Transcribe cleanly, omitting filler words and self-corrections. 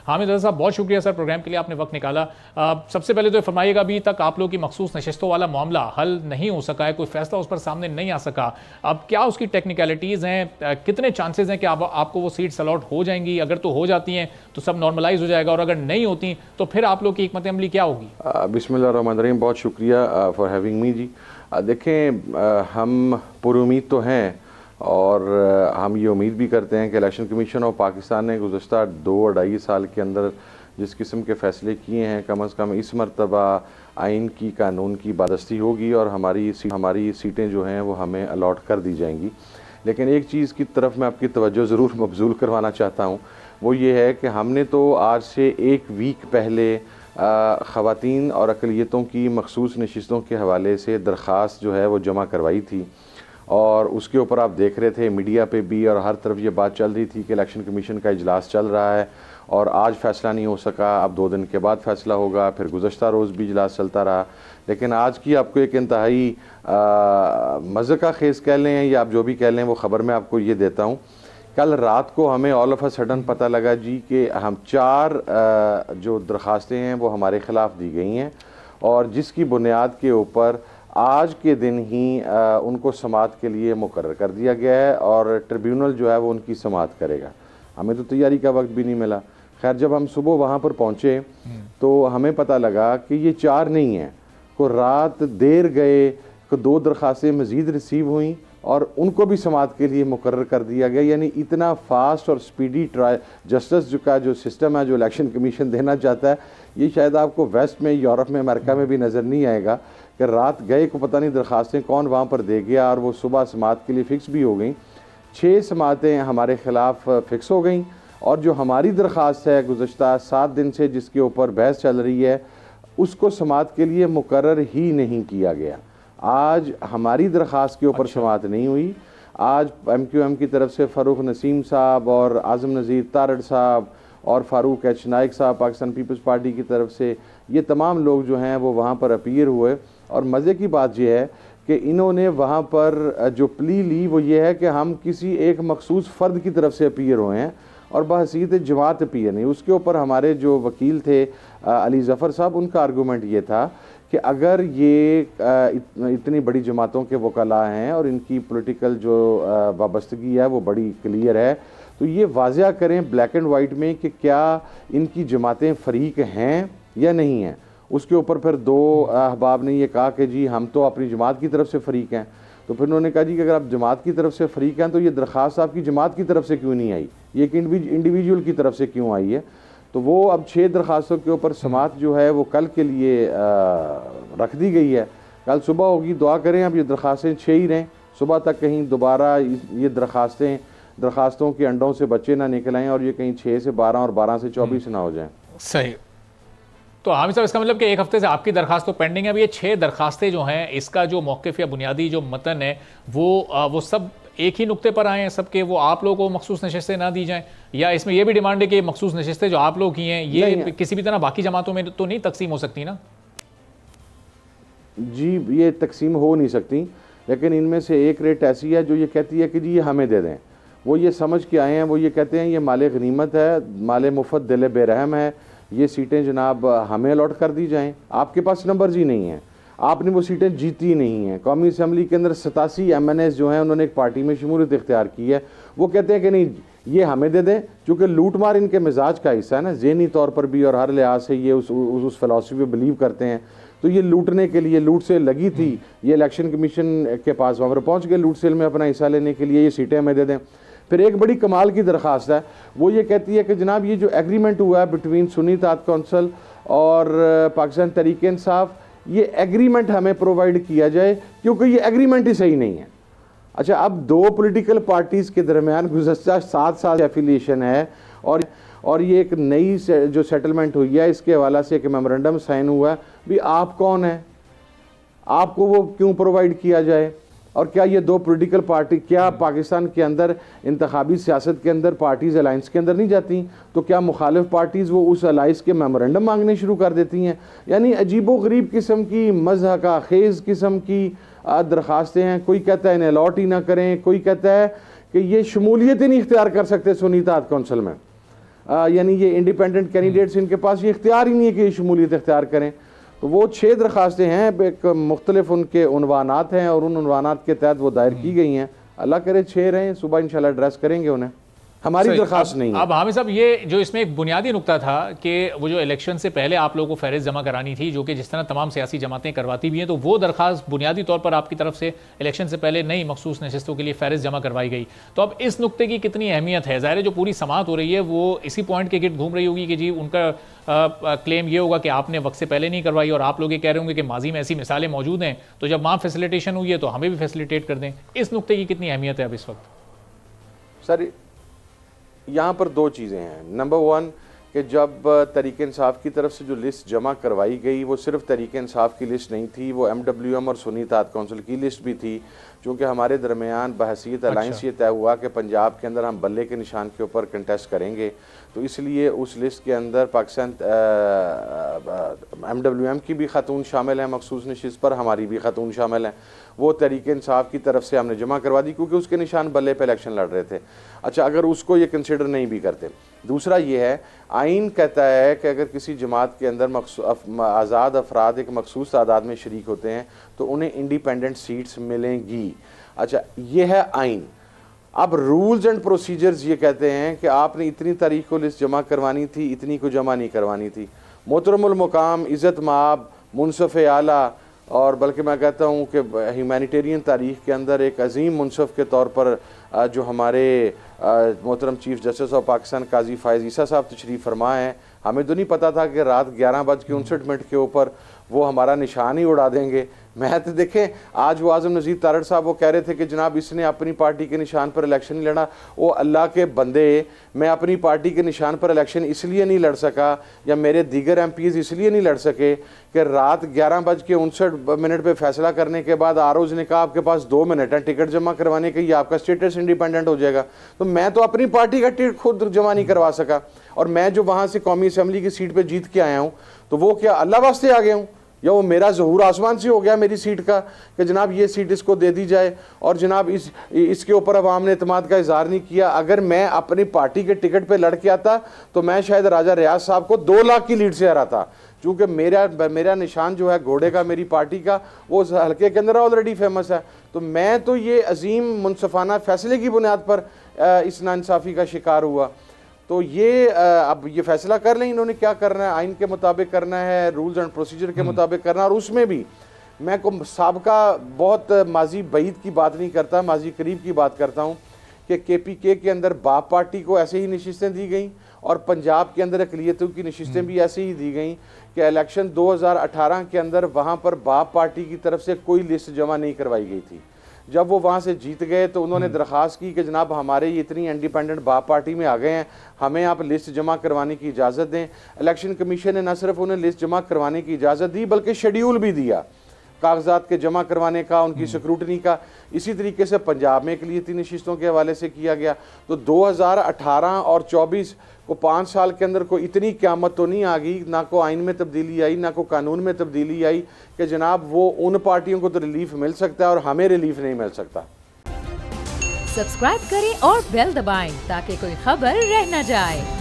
हामिद रज़ा साहब, बहुत शुक्रिया सर प्रोग्राम के लिए, आपने वक्त निकाला। सबसे पहले तो फरमाइएगा, अभी तक आप लोग की मखसूस नशिस्तों वाला मामला हल नहीं हो सका है, कोई फैसला उस पर सामने नहीं आ सका। अब क्या उसकी टेक्निकलिटीज़ हैं, कितने चांसेस हैं कि आपको वो सीट्स अलॉट हो जाएंगी? अगर तो हो जाती हैं तो सब नॉर्मलाइज हो जाएगा, और अगर नहीं होती तो फिर आप लोग की हिकमत अमली क्या होगी? बिस्मिल्लाहिर्रहमानिर्रहीम, बहुत शुक्रिया फॉर हैविंग मी जी। देखें, हम पुरुमीद तो हैं और हम ये उम्मीद भी करते हैं कि इलेक्शन कमीशन ऑफ पाकिस्तान ने गुज़श्ता 2-2.5 साल के अंदर जिस किस्म के फ़ैसले किए हैं, कम अज़ कम इस मरतबा आइन की, कानून की बादस्ती होगी और हमारी सीटें जो हैं वो हमें अलॉट कर दी जाएंगी। लेकिन एक चीज़ की तरफ मैं आपकी तवज्जो ज़रूर मबज़ूल करवाना चाहता हूँ, वो ये है कि हमने तो आज से 1 वीक पहले ख़वातीन और अक़लियतों की मखसूस नशिस्तों के हवाले से दरख्वास्त जो है वो जमा करवाई थी, और उसके ऊपर आप देख रहे थे मीडिया पे भी और हर तरफ ये बात चल रही थी कि इलेक्शन कमीशन का इजलास चल रहा है और आज फ़ैसला नहीं हो सका, अब 2 दिन के बाद फ़ैसला होगा। फिर गुज़श्ता रोज़ भी इजलास चलता रहा। लेकिन आज की आपको एक इंतहाई मज़े का खेज़ कह लें या आप जो भी कह लें, वो ख़बर मैं आपको ये देता हूँ। कल रात को हमें ऑल ऑफ अ सडन पता लगा जी कि हम 4 जो दरख्वास्तें हैं वो हमारे ख़िलाफ़ दी गई हैं, और जिसकी बुनियाद के ऊपर आज के दिन ही उनको समाअत के लिए मुकर्रर कर दिया गया है और ट्रिब्यूनल जो है वो उनकी समाअत करेगा। हमें तो तैयारी का वक्त भी नहीं मिला। खैर, जब हम सुबह वहाँ पर पहुँचे तो हमें पता लगा कि ये 4 नहीं हैं, को रात देर गए, को 2 दरख्वास्तें मज़ीद रिसीव हुई और उनको भी समाअत के लिए मुकर्रर कर दिया गया। यानी इतना फास्ट और स्पीडी ट्रायल जस्टिस का जो सिस्टम है, जो इलेक्शन कमीशन देना चाहता है, ये शायद आपको वेस्ट में, यूरोप में, अमेरिका में भी नज़र नहीं आएगा कि रात गए को पता नहीं दरख्वास्तें कौन वहाँ पर दे गया और वो सुबह समाअत के लिए फ़िक्स भी हो गई। 6 समाअतें हमारे ख़िलाफ़ फ़िक्स हो गई, और जो हमारी दरख्वास्त है गुज़श्ता 7 दिन से जिसके ऊपर बहस चल रही है, उसको समाअत के लिए मुकर्रर ही नहीं किया गया। आज हमारी दरख्वास्त के ऊपर समाअत नहीं हुई। आज MQM की तरफ से फ़ारूक नसीम साहब और आज़म नज़ीर तारड़ साहब और फ़ारूक एच नाइक साहब पाकिस्तान पीपल्स पार्टी की तरफ से, ये तमाम लोग जो हैं वो वहाँ पर अपीयर हुए। और मज़े की बात यह है कि इन्होंने वहाँ पर जो प्ली ली वो ये है कि हम किसी एक मखसूस फ़र्द की तरफ से अपीयर हुए हैं और बहसीत जमात अपीयर नहीं। उसके ऊपर हमारे जो वकील थे अली ज़फ़र साहब, उनका आर्गूमेंट ये था कि अगर ये इतनी बड़ी जमातों के वकला हैं और इनकी पॉलिटिकल जो वाबस्तगी है वो बड़ी क्लियर है, तो ये वाज़िया करें ब्लैक एंड वाइट में कि क्या इनकी जमातें फ़रीक हैं या नहीं हैं। उसके ऊपर फिर 2 अहबाब ने ये कहा कि जी हम तो अपनी जमात की तरफ से फ़रीक हैं। तो फिर उन्होंने कहा जी कि अगर आप जमात की तरफ से फ़रीक हैं तो ये दरख्वास्त आपकी जमात की तरफ से क्यों नहीं आई, ये एक इंडिविजुअल की तरफ से क्यों आई है। तो वो अब 6 दरख्वास्तों के ऊपर समाअत जो है वो कल के लिए रख दी गई है। कल सुबह होगी, दुआ करें अब ये दरख्वास्तें 6 ही रहें, सुबह तक कहीं दोबारा ये दरख्वास्तों के अंडों से बच्चे ना निकल आएँ और ये कहीं 6 से 12 और 12 से 24 ना हो जाएँ। सही। तो हामिद साहब, इसका मतलब कि 1 हफ्ते से आपकी दरखास्त तो पेंडिंग है। अब ये 6 दरखास्तें जो हैं, इसका जो मौक़िफ़ या बुनियादी जो मतन है वो सब एक ही नुक्ते पर आए हैं सबके, वो आप लोगों को मखसूस नशिस्तें ना दी जाएं, या इसमें यह भी डिमांड है कि मखसूस नशिस्तें जो आप लोग की हैं ये किसी भी तरह बाकी जमातों में तो नहीं तकसीम हो सकती ना? जी, ये तकसीम हो नहीं सकती, लेकिन इनमें से एक रेट ऐसी है जो ये कहती है कि जी ये हमें दे दें। वो ये समझ के आए हैं, वो ये कहते हैं ये माले गनीमत है, माले मुफ़त दिल बेरहम है, ये सीटें जनाब हमें अलॉट कर दी जाएं। आपके पास नंबर्स ही नहीं हैं, आपने वो सीटें जीती नहीं हैं। कौमी असम्बली के अंदर 87 MNAs जो हैं उन्होंने एक पार्टी में शमूलियत इख्तियार की है, वो कहते हैं कि नहीं ये हमें दे दें, चूँकि लूट मार इनके मिजाज का हिस्सा है ना, ज़हनी तौर पर भी और हर लिहाज से ये उस फ़िलॉसफी पे बिलीव करते हैं। तो ये लूटने के लिए, लूट से लगी थी, ये इलेक्शन कमीशन के पास वहाँ पर पहुँच गए लूट सेल में अपना हिस्सा लेने के लिए, ये सीटें हमें दे दें। फिर एक बड़ी कमाल की दरख्वास्त है, वो ये कहती है कि जनाब ये जो एग्रीमेंट हुआ है बिटवीन सुन्नी इत्तेहाद कौंसिल और पाकिस्तान तहरीक इंसाफ, ये एग्रीमेंट हमें प्रोवाइड किया जाए क्योंकि ये एग्रीमेंट ही सही नहीं है। अच्छा, अब 2 पॉलिटिकल पार्टीज़ के दरमियान गुज़श्ता 7 साल एफिलिएशन है और ये एक नई जो सेटलमेंट हुई है इसके हवाला से एक मेमोरेंडम साइन हुआ है। भी आप कौन है, आपको वो क्यों प्रोवाइड किया जाए? और क्या ये 2 पॉलिटिकल पार्टी, क्या पाकिस्तान के अंदर इंतखाबी सियासत के अंदर पार्टीज़ अलाइंस के अंदर नहीं जाती? तो क्या मुखालिफ पार्टीज़ वो उस अलाइंस के मेमोरेंडम मांगने शुरू कर देती हैं? यानी अजीबो गरीब किस्म की, मज़हका खेज़ किस्म की दरख्वास्तें हैं। कोई कहता है इन्हें अलॉट ही ना करें, कोई कहता है कि ये शमूलियत ही नहीं इख्तियार कर सकते सुन्नी इत्तेहाद कौंसिल में। यानी ये इंडिपेंडेंट कैंडिडेट्स, इनके पास ये इख्तियार ही नहीं है कि ये शमूलियत इख्तियार करें। तो वो 6 दरख्वास्तें हैं, एक मुख्तलिफ उनके उनवानात हैं और उन उनवानात के तहत वो दायर की गई हैं। अल्लाह करे 6 रहें, सुबह इंशाल्लाह एड्रेस करेंगे उन्हें, हमारी दरख्वास्त नहीं है। अब हामिद साहब, ये जो इसमें एक बुनियादी नुकता था कि वो जो इलेक्शन से पहले आप लोगों को फहरिस्त जमा करानी थी, जो कि जिस तरह तमाम सियासी जमातें करवाती भी हैं, तो वो दरख्वास्त बुनियादी तौर पर आपकी तरफ से इलेक्शन से पहले नई मखसूस नशस्तों के लिए फहरिस्त जमा करवाई गई। तो अब इस नुकते की कितनी अहमियत है? ज़ाहिर है जो पूरी समात हो रही है वो इसी पॉइंट के गिर्द घूम रही होगी कि जी उनका क्लेम ये होगा कि आपने वक्त से पहले नहीं करवाई, और आप लोग ये कह रहे होंगे कि माजी में ऐसी मिसालें मौजूद हैं, तो जब वहाँ फैसिलिटेशन हुई है तो हमें भी फैसिलिटेट कर दें। इस नुकते की कितनी अहमियत है अब इस वक्त? सर यहाँ पर 2 चीज़ें हैं। नंबर 1 कि जब तहरीक इंसाफ की तरफ से जो लिस्ट जमा करवाई गई वो सिर्फ तहरीक इंसाफ की लिस्ट नहीं थी, वो MWM और सुन्नी इत्तेहाद कौंसिल की लिस्ट भी थी। चूँकि हमारे दरमियान बहसीत अलाइंस ये तय हुआ कि पंजाब के अंदर हम बल्ले के निशान के ऊपर कंटेस्ट करेंगे, तो इसलिए उस लिस्ट के अंदर पाकिस्तान MWM की भी खातून शामिल हैं मखसूस नशिस्त पर, हमारी भी खातून शामिल हैं। वो तहरीक इंसाफ की तरफ से हमने जमा करवा दी क्योंकि उसके निशान बल्ले पे इलेक्शन लड़ रहे थे। अच्छा, अगर उसको ये कंसिडर नहीं भी करते। दूसरा ये है, आइन कहता है कि अगर किसी जमात के अंदर आज़ाद अफराद एक मखसूस तादाद में शरीक होते हैं तो उन्हें इंडिपेंडेंट सीट्स मिलेंगी। अच्छा, ये है आइन। अब रूल्स एंड प्रोसीजर्स ये कहते हैं कि आपने इतनी तारीख को लिस्ट जमा करवानी थी, इतनी को जमा नहीं करवानी थी। मोहतरमुल मुकाम, इज़्ज़त माब, मुनसफ़ आला, और बल्कि मैं कहता हूँ कि ह्यूमैनिटेरियन तारीख़ के अंदर एक अजीम मुनसफ़ के तौर पर जो हमारे मोहतरम चीफ़ जस्टिस ऑफ पाकिस्तान काजी फ़ायज़ ईसा साहब तशरीफ़ फरमा हैं, हमें तो नहीं पता था कि रात 11:59 के ऊपर वो हमारा निशान ही उड़ा देंगे। मैं तो देखें, आज वो आज़म नज़ीर तारड़ साहब वो कह रहे थे कि जनाब इसने अपनी पार्टी के निशान पर इलेक्शन नहीं लड़ा। वो अल्लाह के बंदे, मैं अपनी पार्टी के निशान पर इलेक्शन इसलिए नहीं लड़ सका या मेरे दीगर MPs इसलिए नहीं लड़ सके कि रात 11:59 पे फैसला करने के बाद ROs ने कहा आपके पास 2 मिनट है टिकट जमा करवाने के, ये आपका स्टेटस इंडिपेंडेंट हो जाएगा। तो मैं तो अपनी पार्टी का टिकट खुद जमा नहीं करवा सका, और मैं जो वहाँ से कौमी असम्बली की सीट पर जीत के आया हूँ तो वो क्या अल्लाह वास्ते आ गया हूँ, या वो मेरा ज़हूर आसमान से हो गया मेरी सीट का कि जनाब ये सीट इसको दे दी जाए, और जनाब इसके ऊपर अवाम ने इत्मीनान का इज़हार नहीं किया। अगर मैं अपनी पार्टी के टिकट पे लड़ के आता तो मैं शायद राजा रियाज साहब को 2 लाख की लीड से हराता, चूँकि मेरा निशान जो है घोड़े का, मेरी पार्टी का, वो उस हल्के के अंदर ऑलरेडी फेमस है। तो मैं तो ये अजीम मुनसफ़ाना फ़ैसले की बुनियाद पर इस नाइंसाफ़ी का शिकार हुआ। तो ये अब ये फैसला कर लें इन्होंने क्या करना है, आइन के मुताबिक करना है, रूल्स एंड प्रोसीजर के मुताबिक करना। और उसमें भी मैं को साबका बहुत माजी बईद की बात नहीं करता, माजी करीब की बात करता हूँ कि KPK के अंदर बाप पार्टी को ऐसे ही नशिस्तें दी गई और पंजाब के अंदर अक़लियतों की नशिस्तें भी ऐसे ही दी गई कि इलेक्शन 2018 के अंदर वहाँ पर बाप पार्टी की तरफ से कोई लिस्ट जमा नहीं करवाई गई थी। जब वो वहाँ से जीत गए तो उन्होंने दरख्वास्त की कि जनाब हमारे ये इतनी इंडिपेंडेंट बाप पार्टी में आ गए हैं, हमें आप लिस्ट जमा करवाने की इजाज़त दें। इलेक्शन कमीशन ने न सिर्फ उन्हें लिस्ट जमा करवाने की इजाज़त दी बल्कि शेड्यूल भी दिया कागजात के जमा करवाने का, उनकी स्क्रूटनी का। इसी तरीके से पंजाब में अक़लियती नशिस्तों के हवाले से किया गया। तो 2018 और 24 को 5 साल के अंदर कोई इतनी क़यामत तो नहीं आ गई, ना को आइन में तब्दीली आई, ना को कानून में तब्दीली आई कि जनाब वो उन पार्टियों को तो रिलीफ मिल सकता है और हमें रिलीफ नहीं मिल सकता। सब्सक्राइब करें और बेल दबाएं ताकि कोई खबर रह न जाए।